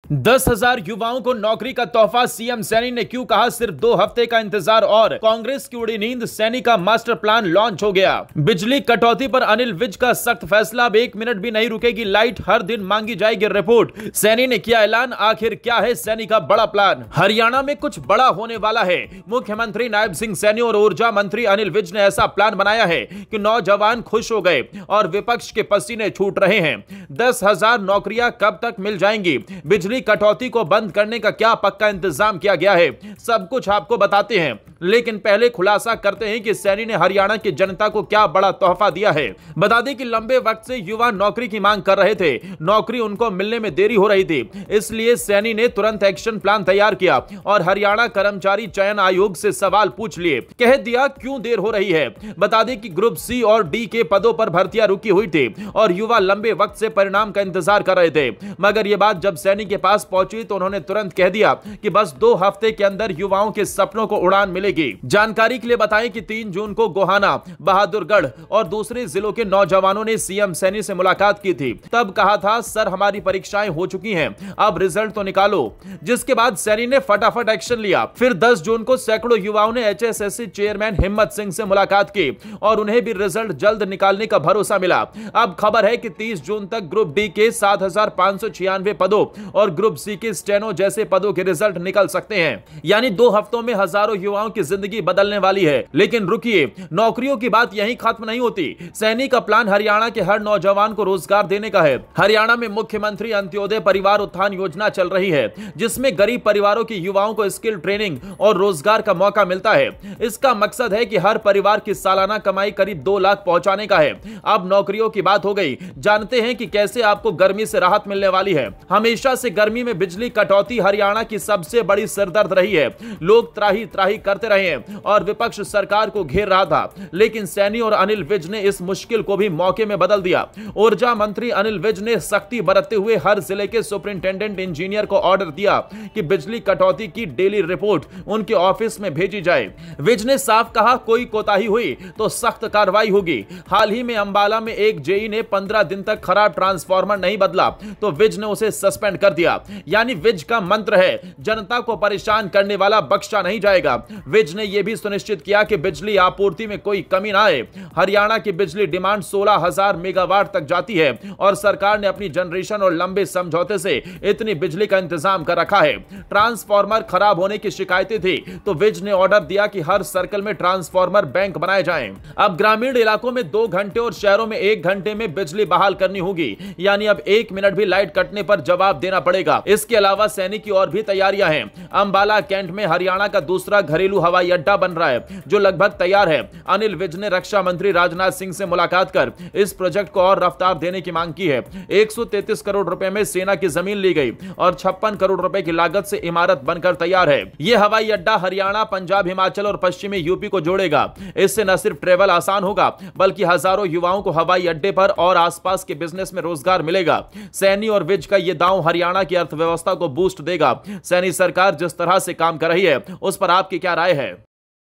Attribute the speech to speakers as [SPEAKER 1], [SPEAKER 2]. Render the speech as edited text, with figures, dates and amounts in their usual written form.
[SPEAKER 1] 10,000 युवाओं को नौकरी का तोहफा, सीएम सैनी ने क्यों कहा सिर्फ 2 हफ्ते का इंतजार और कांग्रेस की उड़ी नींद, सैनी का मास्टर प्लान लॉन्च हो गया। बिजली कटौती पर अनिल विज का सख्त फैसला, अब 1 मिनट भी नहीं रुकेगी लाइट, हर दिन मांगी जाएगी रिपोर्ट। सैनी ने किया ऐलान, आखिर क्या है सैनी का बड़ा प्लान। हरियाणा में कुछ बड़ा होने वाला है। मुख्यमंत्री नायब सिंह सैनी और ऊर्जा मंत्री अनिल विज ने ऐसा प्लान बनाया है कि नौजवान खुश हो गए और विपक्ष के पसीने छूट रहे हैं। 10,000 नौकरियां कब तक मिल जाएंगी, बिजली कटौती को बंद करने का क्या पक्का इंतजाम किया गया है, सब कुछ आपको बताते हैं। लेकिन पहले खुलासा करते हैं कि सैनी ने हरियाणा की जनता को क्या बड़ा तोहफा दिया है। बता दें कि लंबे वक्त से युवा नौकरी की मांग कर रहे थे, नौकरी उनको मिलने में देरी हो रही थी, इसलिए सैनी ने तुरंत एक्शन प्लान तैयार किया और हरियाणा कर्मचारी चयन आयोग से सवाल पूछ लिए, कह दिया क्यों देर हो रही है। बता दें कि ग्रुप सी और डी के पदों पर भर्तियां रुकी हुई थी और युवा लंबे वक्त से परिणाम का इंतजार कर रहे थे, मगर यह बात जब सैनी के पास पहुंची तो उन्होंने तुरंत कह दिया कि बस 2 हफ्ते के अंदर युवाओं के सपनों को उड़ान मिलेगी। जानकारी के लिए बताएं कि 3 जून को गोहाना, बहादुरगढ़ और दूसरे जिलों के नौजवानों ने सीएम सैनी से मुलाकात की थी। तब कहा था सर हमारी परीक्षाएं हो चुकी हैं, अब रिजल्ट तो निकालो। जिसके बाद सैनी ने फटाफट एक्शन लिया। फिर 10 जून को सैकड़ों युवाओं ने एचएसएससी चेयरमैन हिम्मत सिंह से मुलाकात की और उन्हें भी रिजल्ट जल्द निकालने का भरोसा मिला। अब खबर है कि 30 जून तक ग्रुप डी के 7,596 पदों और ग्रुप सी के स्टेनो जैसे पदों के रिजल्ट निकल सकते हैं। यानी 2 हफ्तों में हजारों युवाओं की जिंदगी बदलने वाली है। लेकिन रुकिए, नौकरियों की बात यहीं खत्म नहीं होती। सैनी का प्लान हरियाणा के हर नौजवान को रोजगार देने का है। हरियाणा में मुख्यमंत्री अंत्योदय परिवार उत्थान योजना चल रही है, जिसमें गरीब परिवारों के युवाओं को स्किल ट्रेनिंग और रोजगार का मौका मिलता है। इसका मकसद है कि हर परिवार की सालाना कमाई करीब 2 लाख पहुंचाने का है। अब नौकरियों की बात हो गई, जानते हैं कि कैसे आपको गर्मी से राहत मिलने वाली है। हमेशा से गर्मी में बिजली कटौती हरियाणा की सबसे बड़ी सिरदर्द रही है। लोग त्राही त्राही करते रहे हैं और विपक्ष सरकार को घेर रहा था, लेकिन सैनी और अनिल विज ने इस मुश्किल को भी मौके में बदल दिया। ऊर्जा मंत्री अनिल विज ने सख्ती बरतते हुए हर जिले के सुपरिंटेंडेंट इंजीनियर को ऑर्डर दिया कि बिजली कटौती की डेली रिपोर्ट उनके ऑफिस में भेजी जाए। विज ने साफ कहा कोई कोताही हुई तो सख्त कार्रवाई होगी। हाल ही में अंबाला में एक जेई ने 15 दिन तक खराब ट्रांसफार्मर नहीं बदला तो विज ने उसे सस्पेंड कर दिया। यानी विज का मंत्र है जनता को परेशान करने वाला बख्शा नहीं जाएगा। विज ने यह भी सुनिश्चित किया कि बिजली आपूर्ति में कोई कमी ना आए। हरियाणा की बिजली डिमांड 16,000 मेगावाट तक जाती है और सरकार ने अपनी जनरेशन और लंबे समझौते से इतनी बिजली का इंतजाम कर रखा है। ट्रांसफार्मर खराब होने की शिकायतें थी तो विज ने ऑर्डर दिया कि हर सर्कल में ट्रांसफार्मर बैंक बनाए जाएं। अब ग्रामीण इलाकों में 2 घंटे और शहरों में 1 घंटे में बिजली बहाल करनी होगी। यानी अब 1 मिनट भी लाइट कटने पर जवाब देना पड़ेगा। इसके अलावा सैनिक की और भी तैयारियां हैं। अंबाला कैंट में हरियाणा का दूसरा घरेलू हवाई अड्डा बन रहा है जो लगभग तैयार है। अनिल विज ने रक्षा मंत्री राजनाथ सिंह से मुलाकात कर इस प्रोजेक्ट को और रफ्तार देने की मांग की है। 133 करोड़ रुपए में सेना की जमीन ली गई और 56 करोड़ रुपए की लागत से इमारत बनकर तैयार है। यह हवाई अड्डा हरियाणा, पंजाब, हिमाचल और पश्चिमी यूपी को जोड़ेगा। इससे न सिर्फ ट्रेवल आसान होगा बल्कि हजारों युवाओं को हवाई अड्डे पर और आसपास के बिजनेस में रोजगार मिलेगा। सैनी और विज का यह दांव हरियाणा की अर्थव्यवस्था को बूस्ट देगा। सैनी सरकार जिस तरह से काम कर रही है उस पर आपकी क्या राय है?